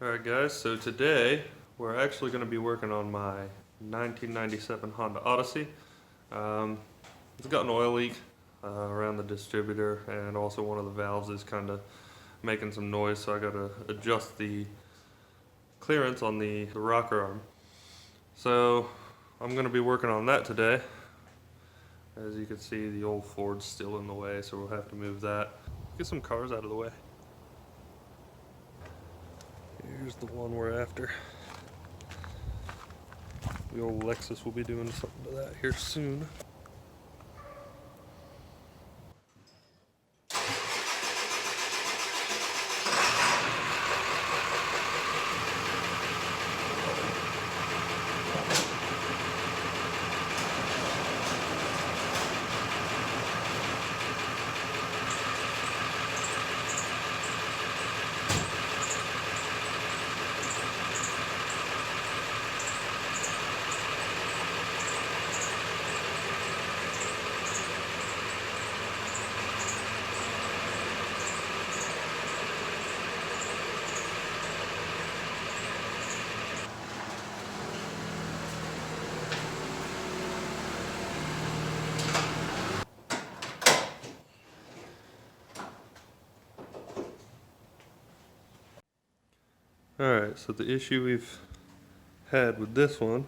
Alright guys, so today we're actually going to be working on my 1997 Honda Odyssey. It's got an oil leak around the distributor, and also one of the valves is kind of making some noise, so I got to adjust the clearance on the rocker arm. So I'm going to be working on that today. As you can see, the old Ford's still in the way, so we'll have to move that. Get some cars out of the way. Here's the one we're after. The old Lexus will be doing something to that here soon. Alright, so the issue we've had with this one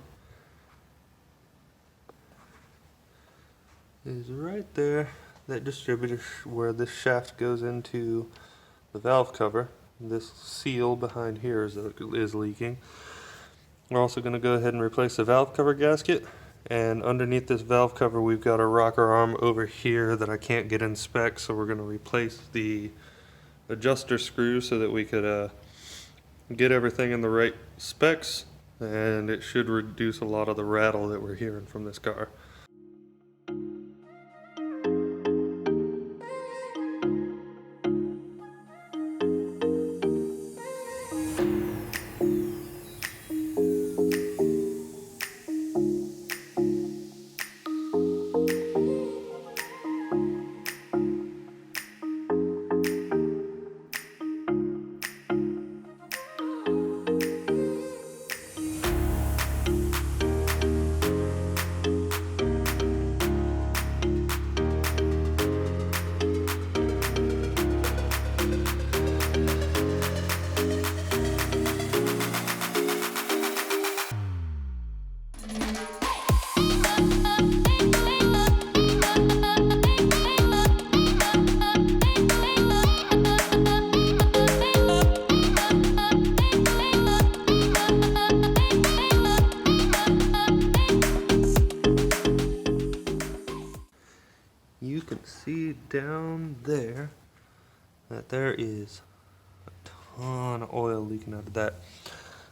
is right there, that distributor where this shaft goes into the valve cover. This seal behind here is leaking. We're also going to go ahead and replace the valve cover gasket, and underneath this valve cover we've got a rocker arm over here that I can't get in spec, so we're going to replace the adjuster screw so that we could get everything in the right specs, and it should reduce a lot of the rattle that we're hearing from this car. You can see down there that there is a ton of oil leaking out of that.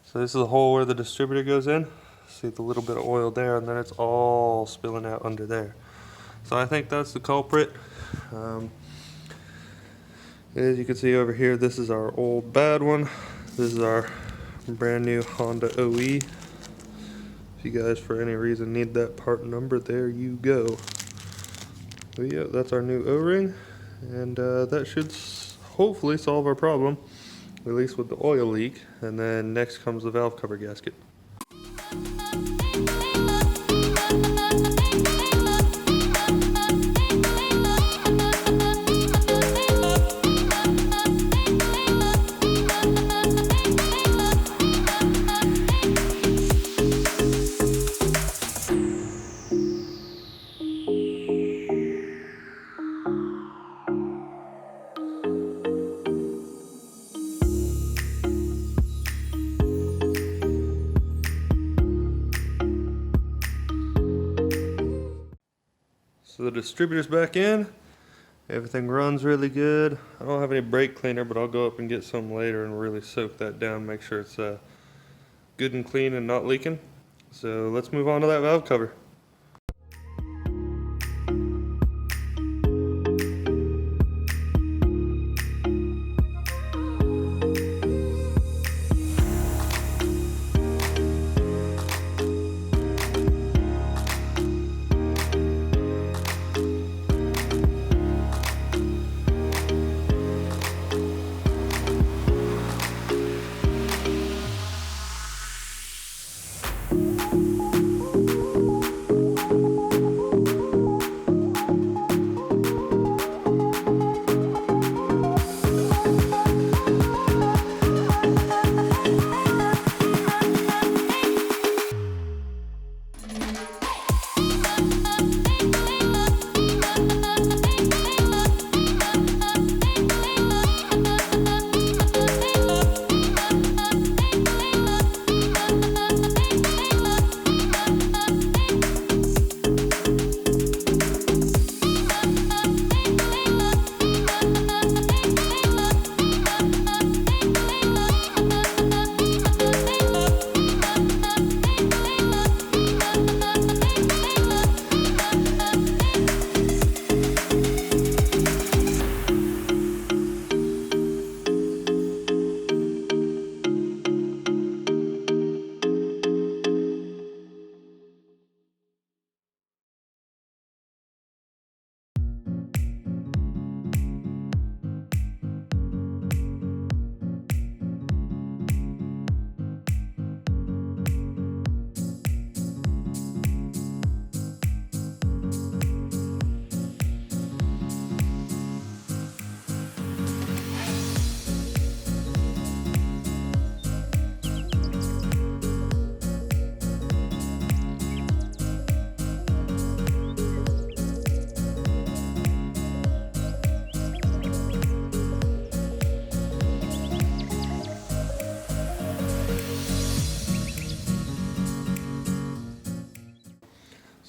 So this is the hole where the distributor goes in. See the little bit of oil there, and then it's all spilling out under there. So I think that's the culprit. As you can see over here, this is our old bad one. This is our brand new Honda OE. If you guys for any reason need that part number, there you go. So yeah, that's our new O-ring, and that should hopefully solve our problem, at least with the oil leak. And then next comes the valve cover gasket. So the distributor's back in. Everything runs really good. I don't have any brake cleaner, but I'll go up and get some later and really soak that down, make sure it's good and clean and not leaking. So let's move on to that valve cover.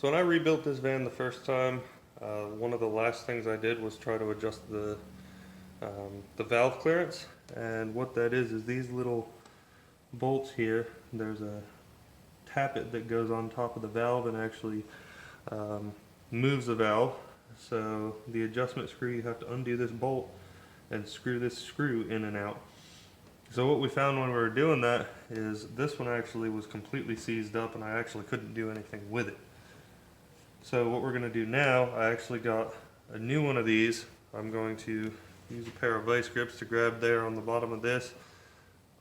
So when I rebuilt this van the first time, one of the last things I did was try to adjust the valve clearance. And what that is these little bolts here, there's a tappet that goes on top of the valve and actually moves the valve. So the adjustment screw, you have to undo this bolt and screw this screw in and out. So what we found when we were doing that is this one actually was completely seized up and I actually couldn't do anything with it. So what we're going to do now, I actually got a new one of these. I'm going to use a pair of vice grips to grab there on the bottom of this,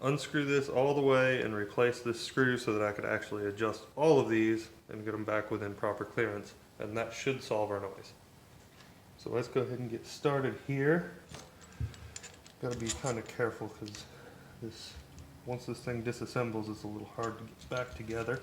unscrew this all the way and replace this screw so that I could actually adjust all of these and get them back within proper clearance, and that should solve our noise. So let's go ahead and get started here. Got to be kind of careful because once this thing disassembles, it's a little hard to get back together.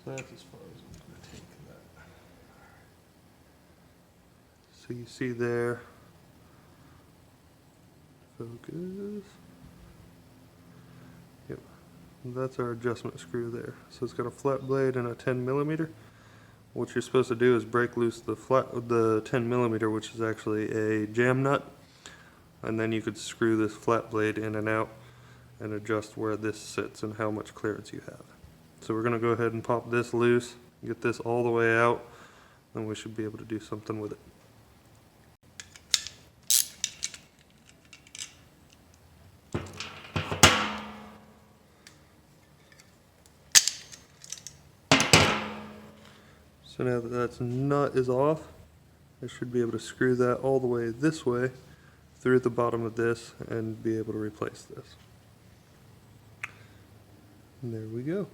So that's as far as I'm going to take that. So you see there, focus. Yep, that's our adjustment screw there. So it's got a flat blade and a 10mm. What you're supposed to do is break loose the 10mm, which is actually a jam nut, and then you could screw this flat blade in and out and adjust where this sits and how much clearance you have. So we're going to go ahead and pop this loose, get this all the way out, and we should be able to do something with it. So now that nut is off, I should be able to screw that all the way this way through the bottom of this and be able to replace this. And there we go.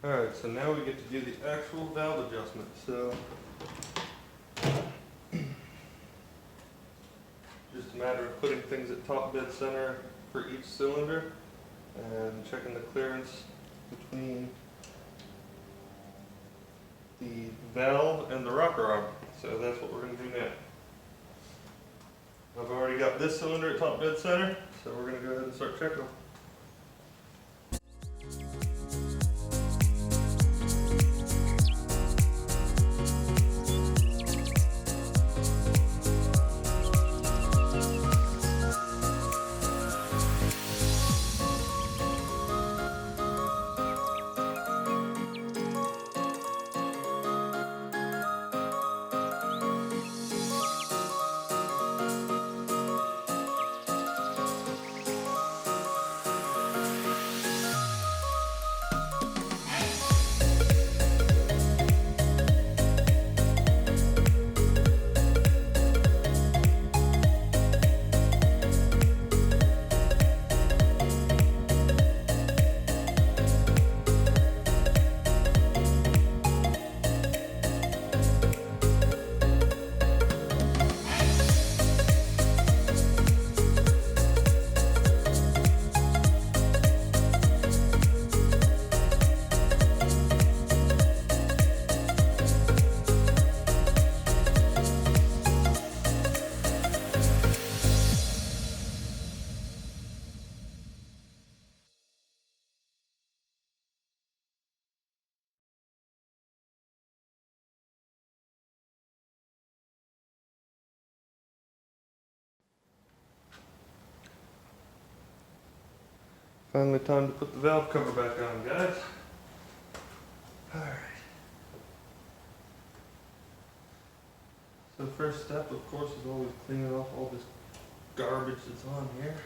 Alright, so now we get to do the actual valve adjustment. So, just a matter of putting things at top dead center for each cylinder and checking the clearance between the valve and the rocker arm. So that's what we're going to do now. I've already got this cylinder at top dead center, so we're going to go ahead and start checking them. Finally time to put the valve cover back on, guys. Alright. So the first step, of course, is always cleaning off all this garbage that's on here.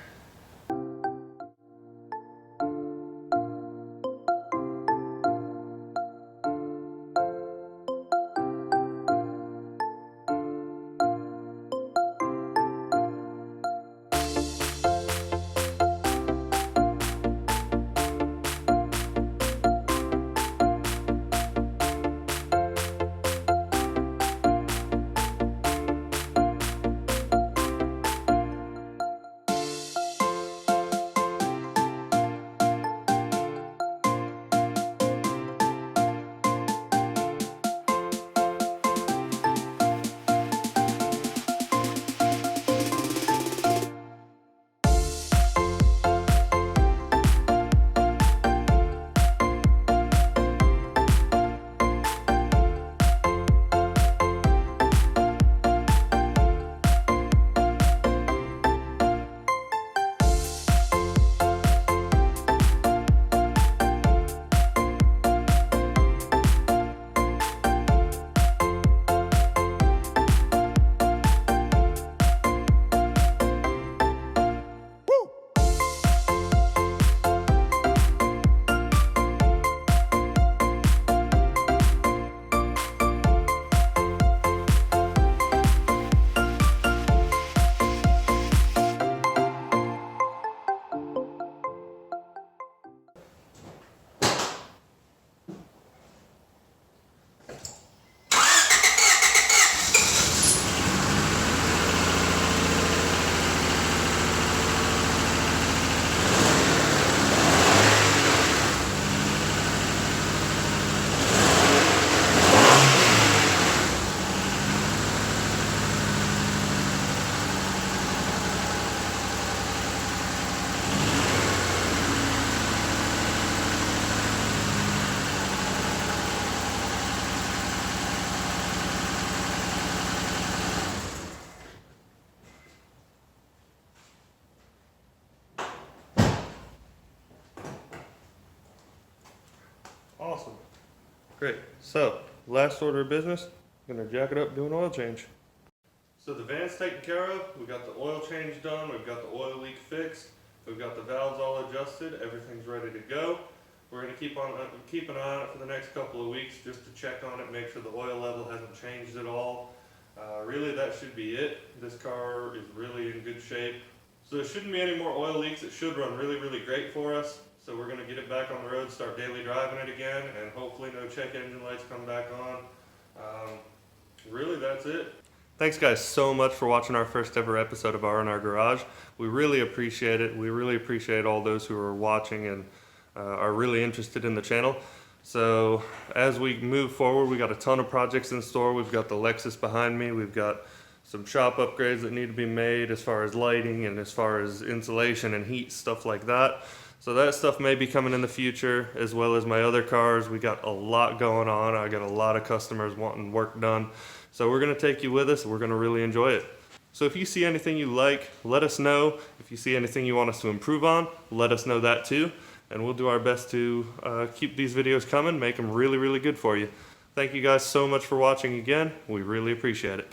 Awesome. Great. So, last order of business, I'm gonna jack it up, do an oil change. So the van's taken care of, we got the oil change done, we've got the oil leak fixed, we've got the valves all adjusted, everything's ready to go. We're gonna keep an eye on it for the next couple of weeks just to check on it, make sure the oil level hasn't changed at all. Really that should be it. This car is really in good shape. So there shouldn't be any more oil leaks. It should run really, really great for us. So we're going to get it back on the road, start daily driving it again, and hopefully no check engine lights come back on. Really, that's it. Thanks guys so much for watching our first ever episode of R&R Garage. We really appreciate it. We really appreciate all those who are watching and are really interested in the channel. So as we move forward, we got a ton of projects in store. We've got the Lexus behind me. We've got some shop upgrades that need to be made as far as lighting and as far as insulation and heat, stuff like that. So that stuff may be coming in the future, as well as my other cars. We got a lot going on. I got a lot of customers wanting work done. So we're gonna take you with us. We're gonna really enjoy it. So if you see anything you like, let us know. If you see anything you want us to improve on, let us know that too. And we'll do our best to keep these videos coming, make them really, really good for you. Thank you guys so much for watching again. We really appreciate it.